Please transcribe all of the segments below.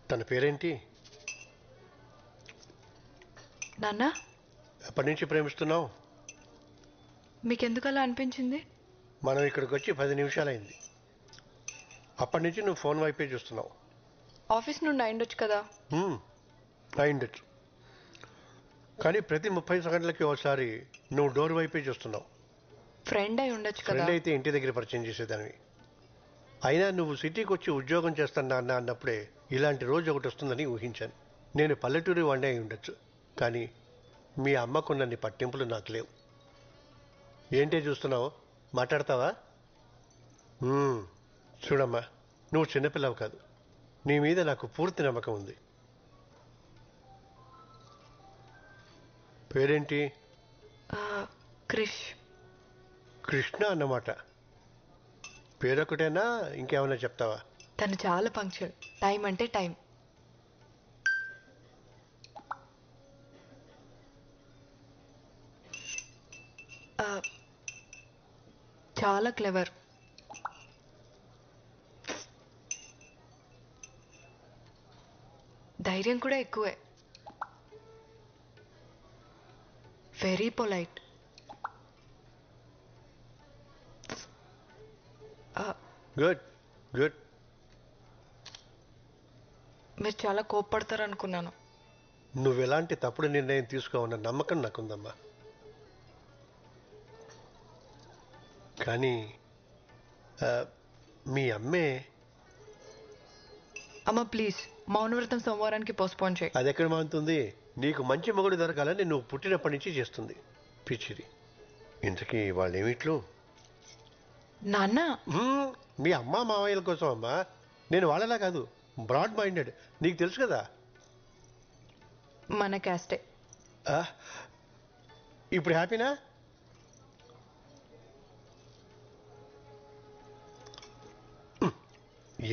తన పేరేంటి? నాన్న, ఎప్పటి నుంచి ప్రేమిస్తున్నావు? మీకెందుకు అలా అనిపించింది? మనం ఇక్కడికి వచ్చి 10 నిమిషాలైంది. అప్పటి నుంచి నువ్వు ఫోన్ వైపే చూస్తున్నావు. ఆఫీస్ నుండి అయిండొచ్చు కదా. అయిండొచ్చు, కానీ ప్రతి 30 సెకండ్లకి ఒకసారి నువ్వు డోర్ వైపే చూస్తున్నావు. ఫ్రెండ్ అయి ఉండొచ్చు కదా. ఫ్రెండ్ అయితే ఇంటి దగ్గర పరిచయం చేసేదానివి. అయినా నువ్వు సిటీకి వచ్చి ఉద్యోగం చేస్తున్నా అన్నప్పుడే ఇలాంటి రోజు ఒకటి వస్తుందని ఊహించాను. నేను పల్లెటూరి వాడినే అయి ఉండొచ్చు, కానీ మీ అమ్మకున్నన్ని పట్టింపులు నాకు లేవు. ఏంటే చూస్తున్నావు? మాట్లాడతావా? చూడమ్మా, నువ్వు చిన్నపిల్లవు కాదు. నీ మీద నాకు పూర్తి నమ్మకం ఉంది. పేరేంటి? క్రిష్. కృష్ణ అన్నమాట. పేరొకటేనా, ఇంకేమైనా చెప్తావా? తను చాలా పంక్చువల్. టైం అంటే టైం. చాలా క్లెవర్. ధైర్యం కూడా ఎక్కువే. Very polite. Good good. మీరు చాలా కోప్పడతారు అనుకున్నాను. నువ్వు ఎలాంటి తప్పుడు నిర్ణయం తీసుకోవన్న నమ్మకం నాకుందమ్మా. కానీ మీ అమ్మే. అమ్మ ప్లీజ్, మౌనవ్రతం సోమవారానికి పోస్ట్పోన్ చేయి. అది ఎక్కడ మానుతుంది? నీకు మంచి మొగుడు దొరకాలని నువ్వు పుట్టినప్పటి నుంచి చేస్తుంది పిచ్చిది. ఇంతకీ వాళ్ళేమిట్లు? నాన్న, మీ అమ్మ మావయ్యల కోసం అమ్మా. నేను వాళ్ళలా కాదు, బ్రాడ్ మైండెడ్. నీకు తెలుసు కదా. మన క్యాస్టే. ఇప్పుడు హ్యాపీనా?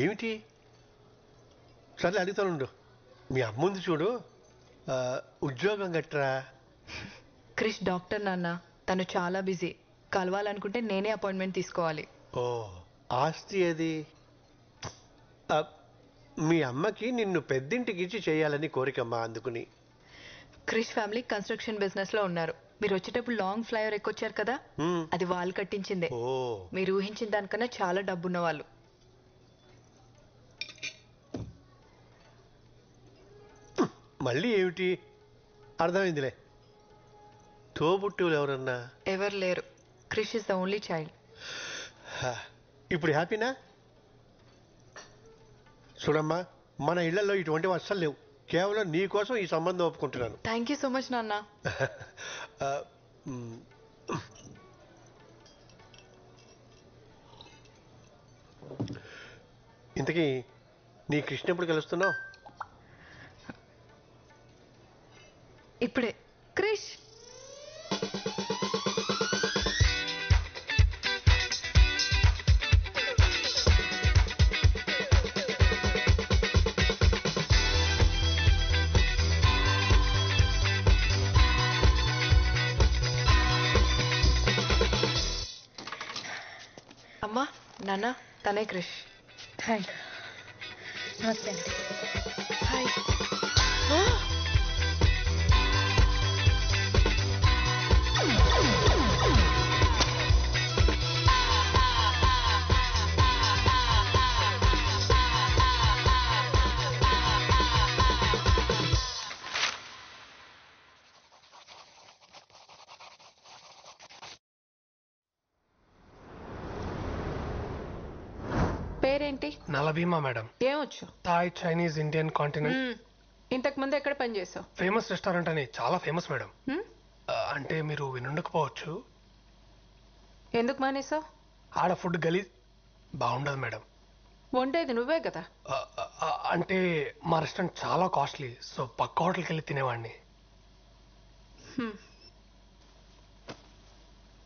ఏమిటి? సర్లే అడుగుతానుండు. మీ అమ్ముంది చూడు, ఉద్యోగం గట్రా. క్రిష్ డాక్టర్ నాన్న. తను చాలా బిజీ. కలవాలనుకుంటే నేనే అపాయింట్మెంట్ తీసుకోవాలి. ఓ, ఆస్తి అది. మీ అమ్మకి నిన్ను పెద్దింటికి ఇచ్చి చేయాలని కోరికమ్మా, అందుకుని. క్రిష్ ఫ్యామిలీ కన్స్ట్రక్షన్ బిజినెస్ లో ఉన్నారు. మీరు వచ్చేటప్పుడు లాంగ్ ఫ్లైఓవర్ ఎక్కొచ్చారు కదా, అది వాళ్ళు కట్టించిందే. మీరు ఊహించిన దానికన్నా చాలా డబ్బున్న వాళ్ళు. మళ్ళీ ఏమిటి? అర్థమైందిలే. తోబుట్టువులు ఎవరన్నా? ఎవరు లేరు. Krish is the only child. ఇప్పుడు హ్యాపీనా? చూడమ్మా, మన ఇళ్లలో ఇటువంటి అస్సలు లేవు. కేవలం నీ కోసం ఈ సంబంధం ఒప్పుకుంటున్నాను. థ్యాంక్ యూ సో మచ్ నాన్న. ఇంతకీ నీ కృష్ణ ఎప్పుడు కలుస్తున్నావు? ఇప్పుడే. క్రిష్, అమ్మా నాన్న, తనే క్రిష్. హాయ్. నమస్తే అండి. హాయ్. పేరేంటి? నలభీమా మేడం. ఏమొచ్చు? Thai, Chinese, Indian, continent. ఇంతకు ముందు ఎక్కడ పని చేసావు? ఫేమస్ రెస్టారెంట్ అని చాలా ఫేమస్ మేడం. అంటే మీరు వినుండకపోవచ్చు. ఎందుకు మానేసావు? ఆడ ఫుడ్ గలీజ్, బాగుండదు మేడం. వండేది నువ్వే కదా. అంటే మా రెస్టారెంట్ చాలా కాస్ట్లీ, సో పక్క హోటల్కి వెళ్ళి తినేవాడిని.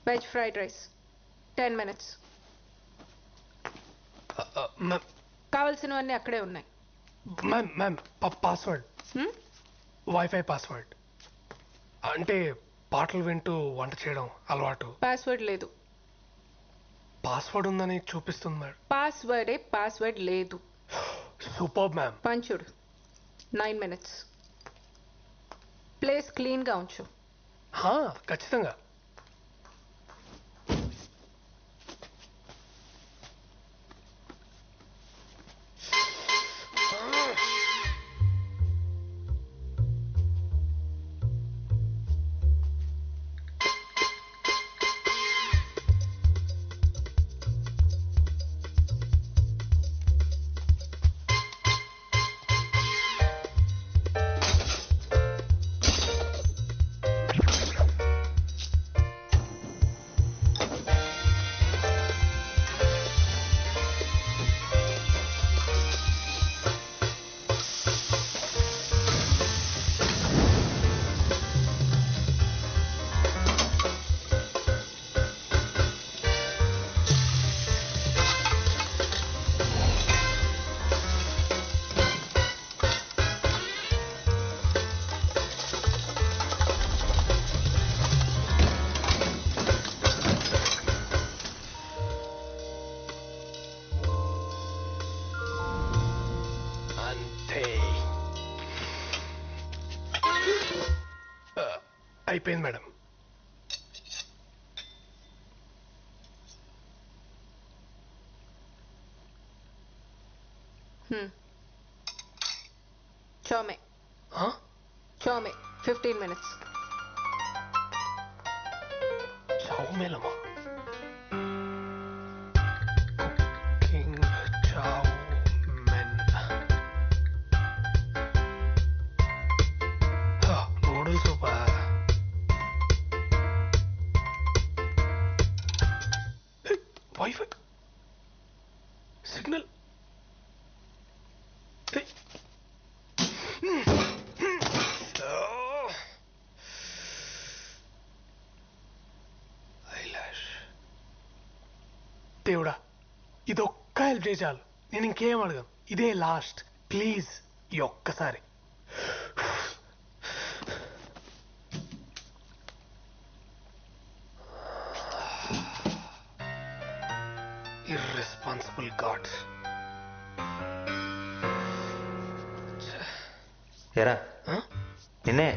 Veg fried rice 10 minutes. కావాల్సినవన్నీ అక్కడే ఉన్నాయి. Ma'am password, wifi password. అంటే పాటలు వింటూ వంట చేయడం అలవాటు. పాస్వర్డ్ లేదు. పాస్వర్డ్ ఉందని చూపిస్తుంది మేడం. పాస్వర్డ్ లేదు. Super ma'am. పంచుడు. 9 minutes. ప్లేస్ క్లీన్గా ఉంచు. ఖచ్చితంగా. అయిపోయింది మేడం. చోమే 15 minutes. చౌమేలమా? Cooking chow mein. నూడిల్స్ సూపా? Wifi signal. దేవుడా, ఇదొక్క హెల్ప్ చేయి చాలు. నేను ఇంకేం అడగను. ఇదే లాస్ట్. ప్లీజ్ ఈ ఒక్కసారి. Irresponsible gods. ఏరా నిన్నే,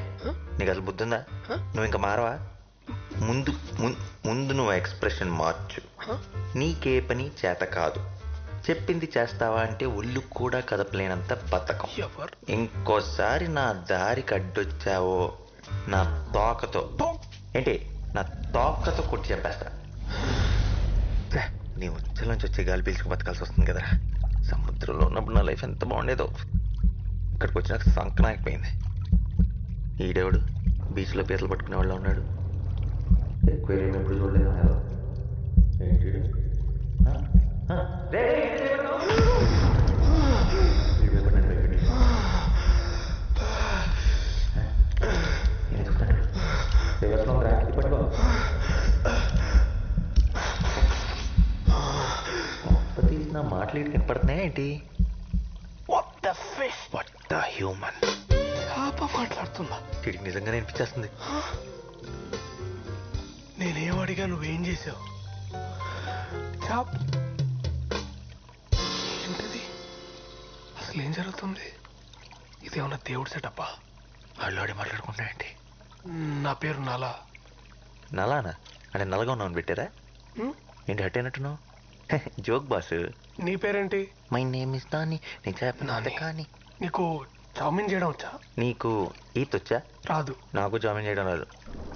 నీకు అసలు బుద్ధి ఉందా? నువ్వు ఇంకా మారవా? ముందు ముందు నువ్వు ఎక్స్ప్రెషన్ మార్చు. నీకే పని చేత కాదు. చెప్పింది చేస్తావా అంటే ఒళ్ళు కూడా కదపలేనంత బతకం. ఇంకోసారి నా దారికి అడ్డొచ్చావో నా తోకతో ఏంటి నా తోకతో కొట్టి చెప్పేస్తా. నీ ఉచ్చలోంచి వచ్చే గాలి పీల్చుకు బతకాల్సి వస్తుంది కదరా. సముద్రంలో ఉన్నప్పుడు నా లైఫ్ ఎంత బాగుండేదో. ఇక్కడికి వచ్చినాక సంకనాకపోయింది. ఈడేవాడు బీచ్లో పీతలు పట్టుకునే వాళ్ళు ఉన్నాడు. ఎక్వేరియం ఎప్పుడు చూడలేదు. తీసిన మాటలు కనపడుతున్నాయా ఏంటి? హ్యూమన్ మాట్లాడుతుందా? వీడికి నిజంగానే అనిపించేస్తుంది. నేనేం అడిగా, నువ్వేం చేసావు? ఏంటిది? అసలు ఏం జరుగుతుంది? ఇదేమన్నా దేవుడి సెటప్పా? వాళ్ళు మాట్లాడుకుంటాయండి. నా పేరు నలా. నలానా? అంటే నల్లగా ఉన్నావు పెట్టారా? ఏంటి హట్ అయినట్టున్నావు? Joke boss. నీ పేరేంటి? మై నేమ్ ఇస్ దాని. నేను చెప్పిన కానీ నీకు చామిన్ చేయడం వచ్చా? నీకు ఈత వచ్చా? రాదు. నాకు చామిన్ చేయడం రాదు.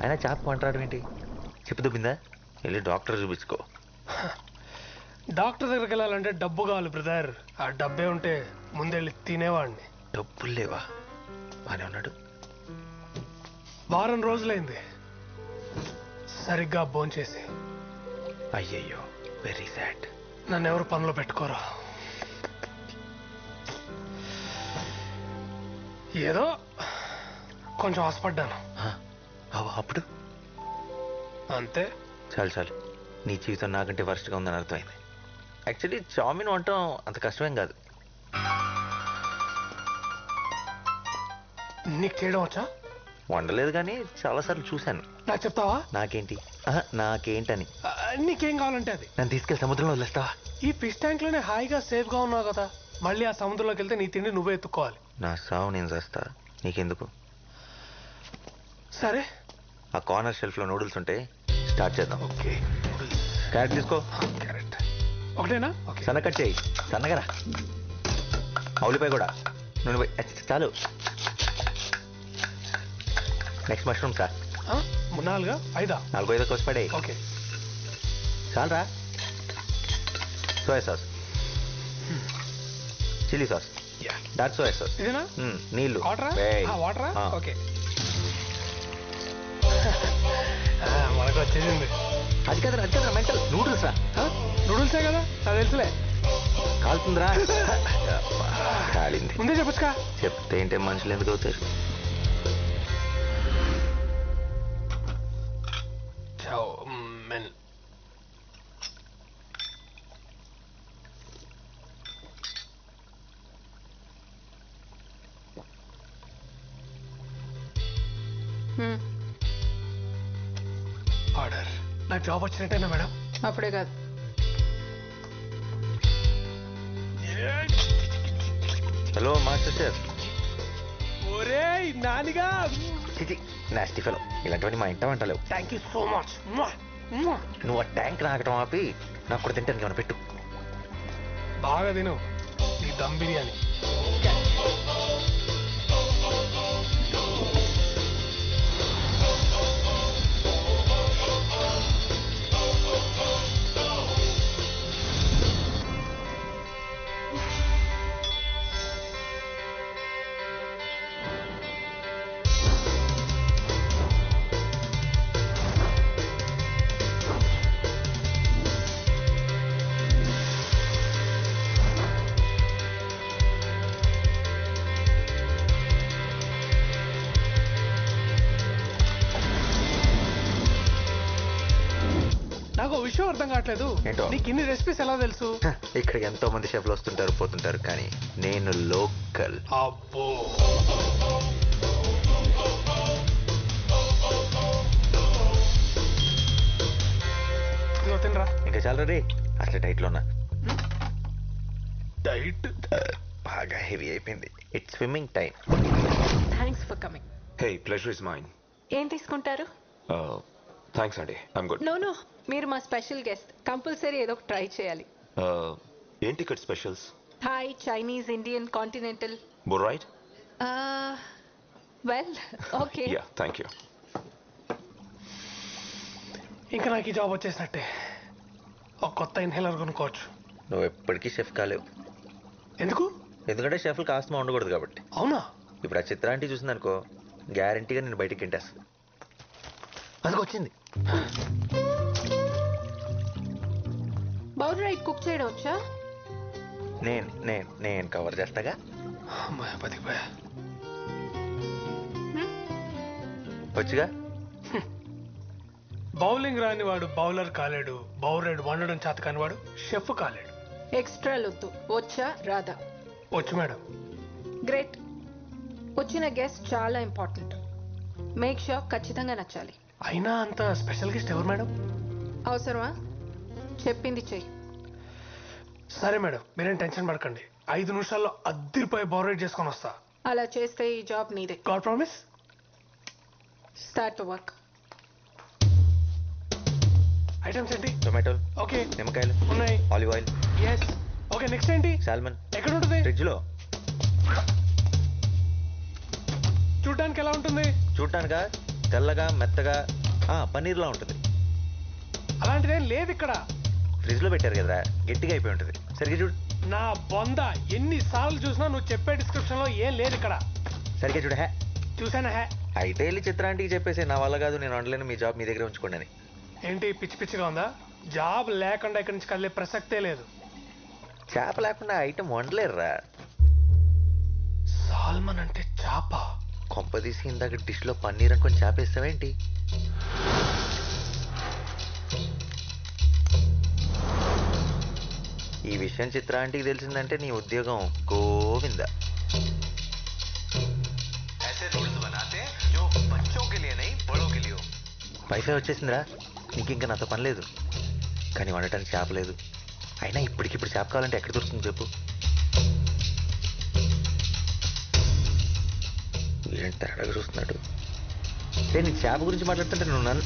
అయినా చేప మాట్లాడడం ఏంటి? చెప్పు దుబ్బిందా? వెళ్ళి డాక్టర్ చూపించుకో. డాక్టర్ దగ్గరికి వెళ్ళాలంటే డబ్బు కావాలి బ్రదర్. ఆ డబ్బే ఉంటే ముందెళ్ళి తినేవాడిని. డబ్బులు లేవా? బానే ఉన్నాడు. వారం రోజులైంది సరిగ్గా భోంచేసి. అయ్యయ్యో, వెరీ సాడ్. నన్ను ఎవరు పనిలో పెట్టుకోరా. ఏదో కొంచెం ఆశపడ్డాను. అప్పుడు అంతే. చాలు. నీ జీవితం నాకంటే వర్స్ట్గా ఉందని అర్థమైంది. యాక్చువల్లీ చామిన్ వండటం అంత కష్టమేం కాదు. నీకు చేయడం వచ్చా? వండలేదు కానీ చాలాసార్లు చూశాను. నాకు చెప్తావా? నాకేంటి? నాకేంటని. నీకేం కావాలంటే అది. నన్ను తీసుకెళ్ళి సముద్రంలో వదిలేస్తావా? ఈ ఫిష్ ట్యాంక్ లోనే హాయిగా సేఫ్ గా ఉన్నావు కదా. మళ్ళీ ఆ సముద్రంలోకి వెళ్తే నీ తిండి నువ్వే ఎత్తుకోవాలి. నా సావు నేను చేస్తా, నీకెందుకు? సరే ఆ కార్నర్ షెల్ఫ్లో నూడిల్స్ ఉంటే స్టార్ట్ చేద్దాం. ఓకే. క్యారెట్ తీసుకో. క్యారెట్ ఒకటేనా? ఓకే. సన్న కట్ చేయి, సన్నగరా. ఉల్లిపాయ కూడా నూనె పోయి, చాలు. Next mushroom sir. 4 5 4 5 కోసి పడే. ఓకే. చాలరా. Soya sauce, chilli sauce, dot soya sauce. ఇదేనా? నీళ్ళు. వాటరా? ఓకే. మనకు వచ్చేసింది. అది కదా మెంటల్. నూడిల్స్ రా. నూడిల్సే కదా, అది తెలుసులే. కాలుతుందిరా. కాలింది. ముందే చెప్పొచ్చుకా. చెప్తే ఏంటే మనుషులు ఎందుకు అవుతారు? ఆర్డర్. నాకు జాబ్ వచ్చినట్టేనా మేడం? అప్పుడే కాదు. Hello master chef. ఒరే నానిగా. Nasty fellow. ఇలాంటివన్నీ మా ఇంట వంటలేవు. Thank you so much. నువ్వు ఆ ట్యాంక్ నాకటం ఆపి నాకు కూడా తింటానికి ఏమైనా పెట్టు. బాగా తిను ఈ దమ్ బిర్యానీ. నాకు విషయం అర్థం కావట్లేదు. నీకు ఇన్ని రెసిపీస్ ఎలా తెలుసు? ఇక్కడికి ఎంతో మంది షెఫ్లు వస్తుంటారు పోతుంటారు, కానీ నేను లోకల్. అబ్బో. తినరా. ఇంకా చాలా రే. అసలు డైట్ లో ఉన్నా. డైట్ బాగా హెవీ అయిపోయింది. It's swimming time. Thanks for coming. Hey, pleasure is mine. ఏం తీసుకుంటారు? థ్యాంక్స్ అండి, ఐమ్ గుడ్. నో మీరు మా స్పెషల్ గెస్ట్, కంపల్సరీ ఏదో ఒక ట్రై చేయాలి. ఏంటి ఇక్కడ specials? Thai, Chinese, Indian, continental. Bore right? Well okay. Yeah, thank you. ఇంకా నాకు ఈ జాబ్ వచ్చేసినట్టే. ఒక కొత్త ఇన్హేలర్ కొనుక్కోవచ్చు. నువ్వు ఎప్పటికీ షెఫ్ కాలేవు. ఎందుకు? ఎందుకంటే షెఫ్లు కాస్త ఉండకూడదు కాబట్టి. అవునా? ఇప్పుడు ఆ చిత్రాంటి చూసిందనుకో, గ్యారంటీగా నేను బయటికి తింటేస్తుంది. అందుకు వచ్చింది. బౌల్ రైట్ కుక్ చేయడం వచ్చా? నేను కవర్ చేస్తాగా. బతికిపోయా. వచ్చుగా. బౌలింగ్ రాని వాడు బౌలర్ కాలేడు, బౌలర్ వండడం చేత కాని వాడు షెఫ్ కాలేడు. ఎక్స్ట్రా లొద్దు. వచ్చా రాదా? వచ్చు మేడం. గ్రేట్. వచ్చిన గెస్ట్ చాలా ఇంపార్టెంట్. మేక్ షూర్ ఖచ్చితంగా నచ్చాలి. అయినా అంత స్పెషల్ గెస్ట్ ఎవరు మేడం? అవసరమా? చెప్పింది చెయ్యి. సరే మేడం, మీరేం టెన్షన్ పడకండి. 5 నిమిషాల్లో అద్దరిపోయి బౌలర్ చేసుకొని వస్తా. అలా చేస్తే ఈ జాబ్ నీదే. God promise. Start to work. Items ఏంటి? టొమాటోలు, ఓకే. నిమ్మకాయలు ఉన్నాయి. Olive oil. Yes. Okay, next ఏంటి? సాల్మన్. ఎక్కడ ఉంటుంది? ఫ్రిడ్జ్ లో. చూడడానికి ఎలా ఉంటుంది? చూడటానికా? తెల్లగా మెత్తగా పన్నీర్లా ఉంటుంది. అలాంటిదేం లేదు ఇక్కడ. ఫ్రిడ్జ్ లో పెట్టారు కదా, గట్టిగా అయిపోయి ఉంటుంది. సరిగ్గా చూడు. నా బొంద ఎన్నిసార్లు చూసినా నువ్వు చెప్పే డిస్క్రిప్షన్ లో ఏం లేదు ఇక్కడ. సరిగ్గా చూడ. హే చూసానా? హే అయితే వెళ్ళి చిత్రాంటికి చెప్పేసి నా వల్ల కాదు, నేను వండలేను, మీ జాబ్ మీ దగ్గర ఉంచుకోండి అని. ఏంటి పిచ్చి పిచ్చిగా ఉందా? జాబ్ లేకుండా ఇక్కడి నుంచి కదిలే ప్రసక్తే లేదు. చేప లేకుండా ఐటమ్ వండలేరురా. సాల్మన్ అంటే చేప. కొంపదీసి ఇందాక డిష్ లో పన్నీర్ అనుకొని చేపేస్తావేంటి? ఈ విషయం చిత్రాంటికి తెలిసిందంటే నీ ఉద్యోగం గోవింద. వైఫై వచ్చేసిందిరా, నీకు ఇంకా నాతో పని లేదు. కానీ వండటానికి చేప లేదు. అయినా ఇప్పటికిప్పుడు చేప కావాలంటే ఎక్కడ దొరుకుతుంది చెప్పు? ఏంటి తేడాగా చూస్తున్నాడు? నేను చేప గురించి మాట్లాడుతుంటే నువ్వు నన్ను